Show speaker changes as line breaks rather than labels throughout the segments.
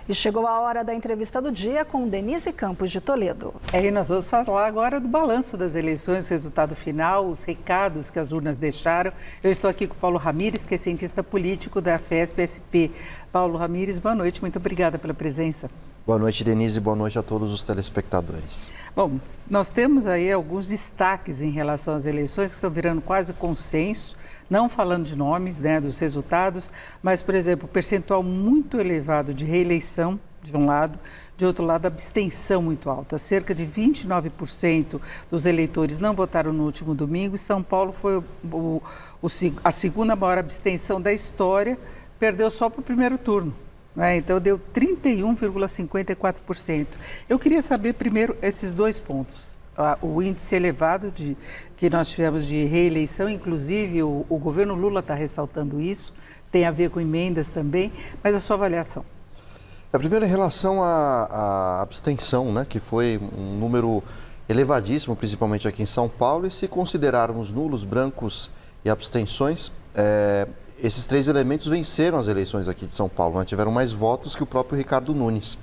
E chegou a hora da entrevista do dia com Denise Campos de Toledo.
E nós vamos falar agora do balanço das eleições, resultado final, os recados que as urnas deixaram. Eu estou aqui com o Paulo Ramires, que é cientista político da FESP-SP. Paulo Ramires, boa noite, muito obrigada pela presença.
Boa noite, Denise, boa noite a todos os telespectadores.
Bom, nós temos aí alguns destaques em relação às eleições que estão virando quase consenso, não falando de nomes, dos resultados, mas, por exemplo, percentual muito elevado de reeleição, de um lado, de outro lado, abstenção muito alta. Cerca de 29% dos eleitores não votaram no último domingo e São Paulo foi a segunda maior abstenção da história, perdeu só para o primeiro turno. Então, deu 31,54%. Eu queria saber, primeiro, esses dois pontos. O índice elevado que nós tivemos de reeleição, inclusive o governo Lula está ressaltando isso, tem a ver com emendas também, mas a sua avaliação?
A primeira em relação à abstenção, que foi um número elevadíssimo, principalmente aqui em São Paulo, e se considerarmos nulos, brancos e abstenções, esses três elementos venceram as eleições aqui de São Paulo, tiveram mais votos que o próprio Ricardo Nunes.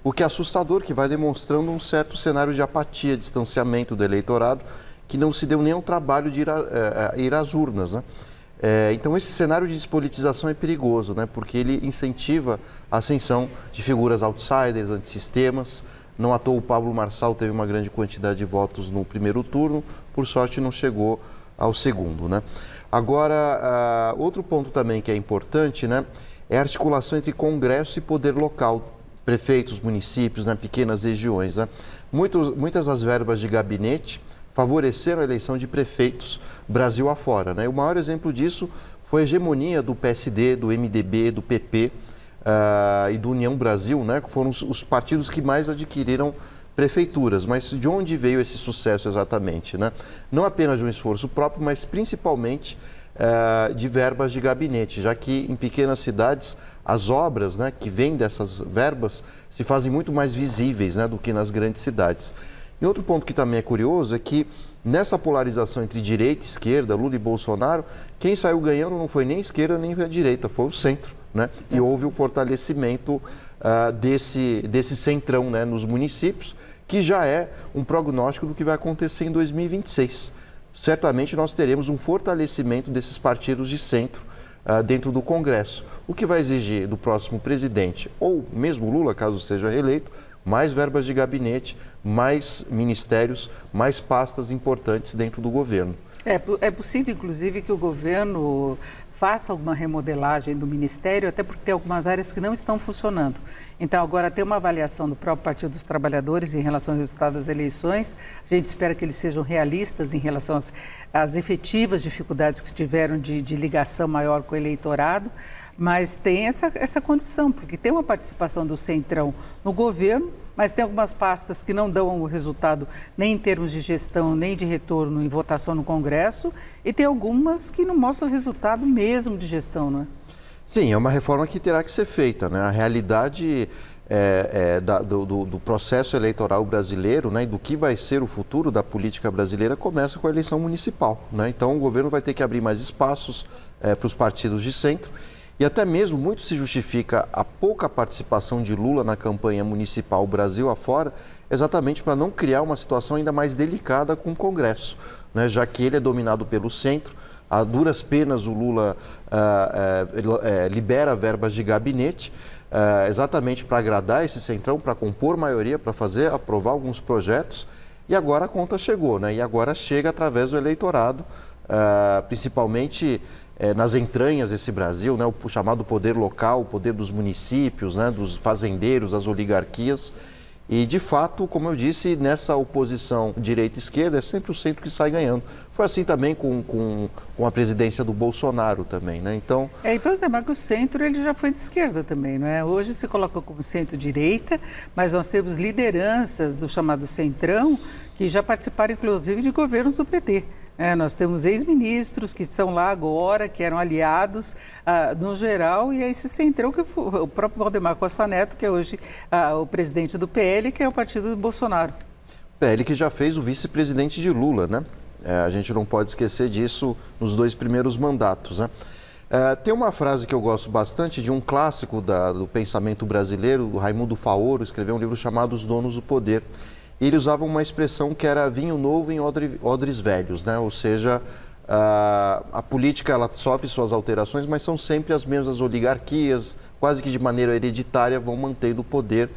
O que é assustador, que vai demonstrando um certo cenário de apatia, distanciamento do eleitorado, que não se deu nem ao trabalho de ir às urnas. Então, esse cenário de despolitização é perigoso, porque ele incentiva a ascensão de figuras outsiders, antissistemas. Não à toa o Pablo Marçal teve uma grande quantidade de votos no primeiro turno, por sorte não chegou ao segundo. Agora, outro ponto também que é importante, é a articulação entre Congresso e poder local, prefeitos, municípios, pequenas regiões. Muitas das verbas de gabinete favoreceram a eleição de prefeitos Brasil afora. E o maior exemplo disso foi a hegemonia do PSD, do MDB, do PP e do União Brasil, que foram os partidos que mais adquiriram prefeituras. Mas de onde veio esse sucesso exatamente? Não apenas de um esforço próprio, mas principalmente de verbas de gabinete, já que em pequenas cidades as obras que vêm dessas verbas se fazem muito mais visíveis do que nas grandes cidades. E outro ponto que também é curioso é que nessa polarização entre direita e esquerda, Lula e Bolsonaro, quem saiu ganhando não foi nem a esquerda nem a direita, foi o centro. E houve o fortalecimento desse centrão nos municípios, que já é um prognóstico do que vai acontecer em 2026. Certamente nós teremos um fortalecimento desses partidos de centro dentro do Congresso, o que vai exigir do próximo presidente, ou mesmo Lula, caso seja reeleito, mais verbas de gabinete, mais ministérios, mais pastas importantes dentro do governo.
É possível, inclusive, que o governo faça alguma remodelagem do Ministério, até porque tem algumas áreas que não estão funcionando. Então, agora tem uma avaliação do próprio Partido dos Trabalhadores em relação ao resultado das eleições. A gente espera que eles sejam realistas em relação às efetivas dificuldades que tiveram de ligação maior com o eleitorado, mas tem essa condição, porque tem uma participação do Centrão no governo, mas tem algumas pastas que não dão o resultado nem em termos de gestão, nem de retorno em votação no Congresso, e tem algumas que não mostram o resultado mesmo de gestão, não é?
Sim, é uma reforma que terá que ser feita, A realidade do processo eleitoral brasileiro, e do que vai ser o futuro da política brasileira começa com a eleição municipal, Então o governo vai ter que abrir mais espaços para os partidos de centro. E até mesmo muito se justifica a pouca participação de Lula na campanha municipal Brasil afora, exatamente para não criar uma situação ainda mais delicada com o Congresso, já que ele é dominado pelo centro. A duras penas o Lula libera verbas de gabinete, exatamente para agradar esse centrão, para compor maioria, para aprovar alguns projetos. E agora a conta chegou, E agora chega através do eleitorado, principalmente nas entranhas desse Brasil, o chamado poder local, o poder dos municípios, dos fazendeiros, das oligarquias. E, de fato, como eu disse, nessa oposição direita-esquerda é sempre o centro que sai ganhando. Foi assim também com a presidência do Bolsonaro também, Então...
Mas o centro ele já foi de esquerda também, não é? Hoje se coloca como centro-direita, mas nós temos lideranças do chamado centrão que já participaram, inclusive, de governos do PT. Nós temos ex-ministros que estão lá agora, que eram aliados no geral, e é esse centrão que foi o próprio Valdemar Costa Neto, que é hoje o presidente do PL, que é o partido do Bolsonaro.
PL que já fez o vice-presidente de Lula, A gente não pode esquecer disso nos dois primeiros mandatos, Tem uma frase que eu gosto bastante de um clássico do pensamento brasileiro, do Raimundo Faoro, escreveu um livro chamado Os Donos do Poder. E ele usava uma expressão que era vinho novo em odres velhos, né? Ou seja, a política ela sofre suas alterações, mas são sempre as mesmas oligarquias, quase que de maneira hereditária, vão mantendo o poder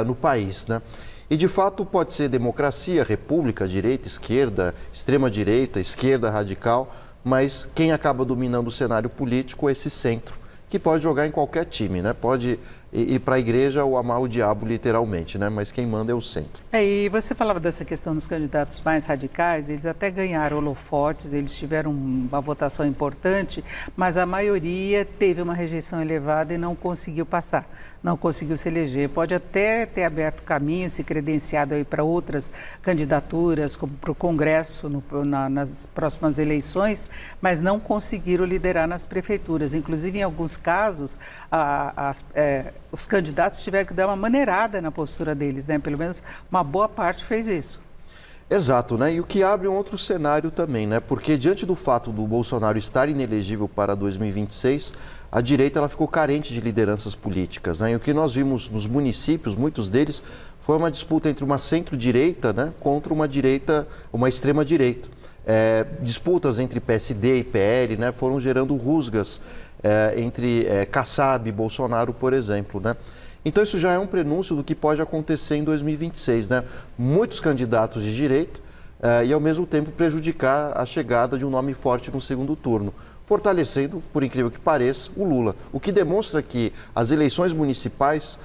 no país, né? E de fato pode ser democracia, república, direita, esquerda, extrema-direita, esquerda radical, mas quem acaba dominando o cenário político é esse centro, que pode jogar em qualquer time, né? Pode ir para a igreja ou amar o diabo literalmente, né? Mas quem manda é o centro.
E você falava dessa questão dos candidatos mais radicais, eles até ganharam holofotes, eles tiveram uma votação importante, mas a maioria teve uma rejeição elevada e não conseguiu passar, não conseguiu se eleger. Pode até ter aberto caminho, se credenciado aí para outras candidaturas, como para o Congresso nas próximas eleições, mas não conseguiram liderar nas prefeituras. Inclusive, em alguns casos, os candidatos tiveram que dar uma maneirada na postura deles, né? Pelo menos uma boa parte fez isso.
Exato, né? E o que abre um outro cenário também, né? Porque diante do fato do Bolsonaro estar inelegível para 2026, a direita ela ficou carente de lideranças políticas, né? E o que nós vimos nos municípios, muitos deles, foi uma disputa entre uma centro-direita, né, contra uma extrema-direita. Disputas entre PSD e PL, né, foram gerando rusgas entre Kassab e Bolsonaro, por exemplo, né? Então isso já é um prenúncio do que pode acontecer em 2026, né? Muitos candidatos de direita e ao mesmo tempo prejudicar a chegada de um nome forte no segundo turno, fortalecendo, por incrível que pareça, o Lula. O que demonstra que as eleições municipais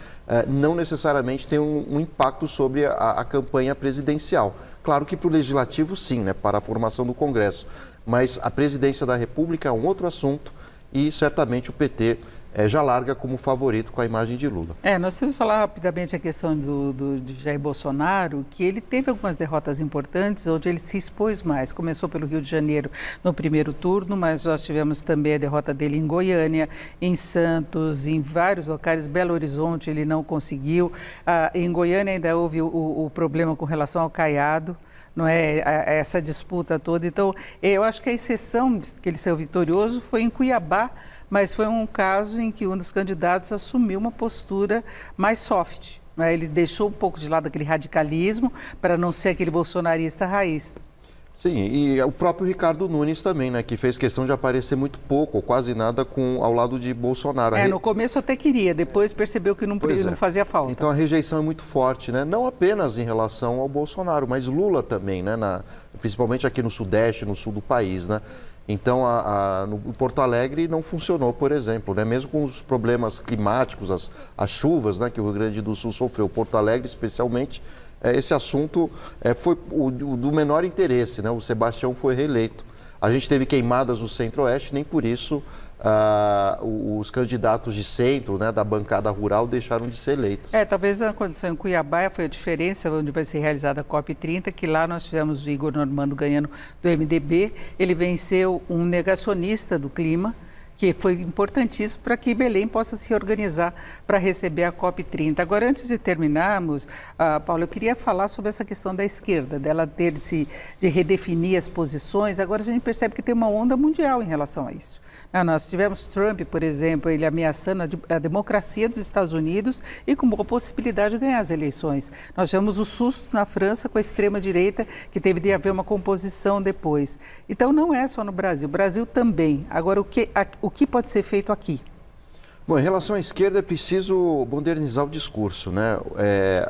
não necessariamente têm um impacto sobre a campanha presidencial. Claro que para o legislativo sim, né? Para a formação do Congresso, mas a presidência da República é um outro assunto e certamente o PT já larga como favorito com a imagem de Lula.
Nós temos que falar rapidamente a questão de Jair Bolsonaro, que ele teve algumas derrotas importantes, onde ele se expôs mais. Começou pelo Rio de Janeiro no primeiro turno, mas nós tivemos também a derrota dele em Goiânia, em Santos, em vários locais. Belo Horizonte ele não conseguiu. Em Goiânia ainda houve o problema com relação ao Caiado, não é, essa disputa toda. Então, eu acho que a exceção que ele saiu vitorioso foi em Cuiabá, mas foi um caso em que um dos candidatos assumiu uma postura mais soft, né? Ele deixou um pouco de lado aquele radicalismo para não ser aquele bolsonarista raiz.
Sim, e o próprio Ricardo Nunes também, né, que fez questão de aparecer muito pouco, ou quase nada, ao lado de Bolsonaro.
No começo até queria, depois percebeu que não fazia falta.
Então a rejeição é muito forte, né? Não apenas em relação ao Bolsonaro, mas Lula também, né? Principalmente aqui no Sudeste, no sul do país, né? Então, no Porto Alegre não funcionou, por exemplo, né? Mesmo com os problemas climáticos, as chuvas, né, que o Rio Grande do Sul sofreu, Porto Alegre especialmente, esse assunto foi do menor interesse, né? O Sebastião foi reeleito. A gente teve queimadas no Centro-Oeste, nem por isso os candidatos de centro, né, da bancada rural deixaram de ser eleitos.
Talvez na condição em Cuiabá foi a diferença, onde vai ser realizada a COP30, que lá nós tivemos o Igor Normando ganhando do MDB. Ele venceu um negacionista do clima, que foi importantíssimo para que Belém possa se organizar para receber a COP30. Agora, antes de terminarmos, Paulo, eu queria falar sobre essa questão da esquerda, dela de redefinir as posições. Agora a gente percebe que tem uma onda mundial em relação a isso. Nós tivemos Trump, por exemplo, ele ameaçando a democracia dos Estados Unidos e com boa possibilidade de ganhar as eleições. Nós tivemos o susto na França com a extrema-direita, que teve de haver uma composição depois. Então, não é só no Brasil, o Brasil também. Agora, o que pode ser feito aqui?
Bom, em relação à esquerda é preciso modernizar o discurso, né?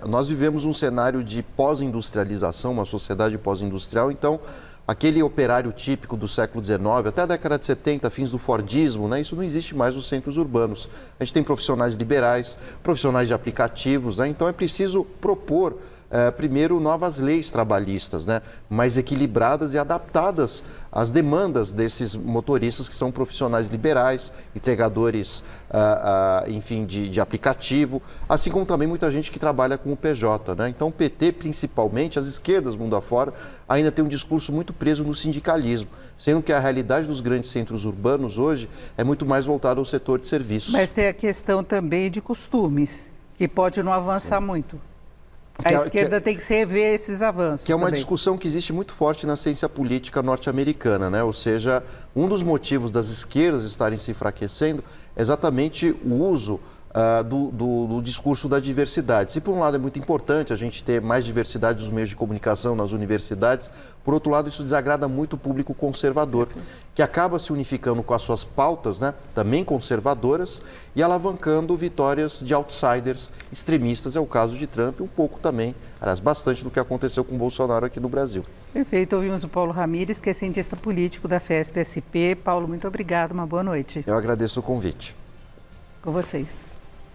Nós vivemos um cenário de pós-industrialização, uma sociedade pós-industrial, então aquele operário típico do século XIX, até a década de 70, fins do Fordismo, né? Isso não existe mais nos centros urbanos. A gente tem profissionais liberais, profissionais de aplicativos, né? Então é preciso propor primeiro, novas leis trabalhistas, né, mais equilibradas e adaptadas às demandas desses motoristas que são profissionais liberais, entregadores, enfim, de aplicativo, assim como também muita gente que trabalha com o PJ, né? Então, o PT, principalmente, as esquerdas mundo afora, ainda tem um discurso muito preso no sindicalismo, sendo que a realidade dos grandes centros urbanos hoje é muito mais voltada ao setor de serviços.
Mas tem a questão também de costumes, que pode não avançar muito. A esquerda tem que se rever esses avanços.
Que é uma
também.
discussão que existe muito forte na ciência política norte-americana, né? Ou seja, um dos motivos das esquerdas estarem se enfraquecendo é exatamente o uso do discurso da diversidade. Se por um lado é muito importante a gente ter mais diversidade dos meios de comunicação nas universidades, por outro lado isso desagrada muito o público conservador, que acaba se unificando com as suas pautas, né, também conservadoras, e alavancando vitórias de outsiders extremistas, é o caso de Trump, um pouco também, aliás, bastante do que aconteceu com Bolsonaro aqui no Brasil.
Perfeito, ouvimos o Paulo Ramires, que é cientista político da FESP-SP. Paulo, muito obrigado, uma boa noite.
Eu agradeço o convite.
Com vocês.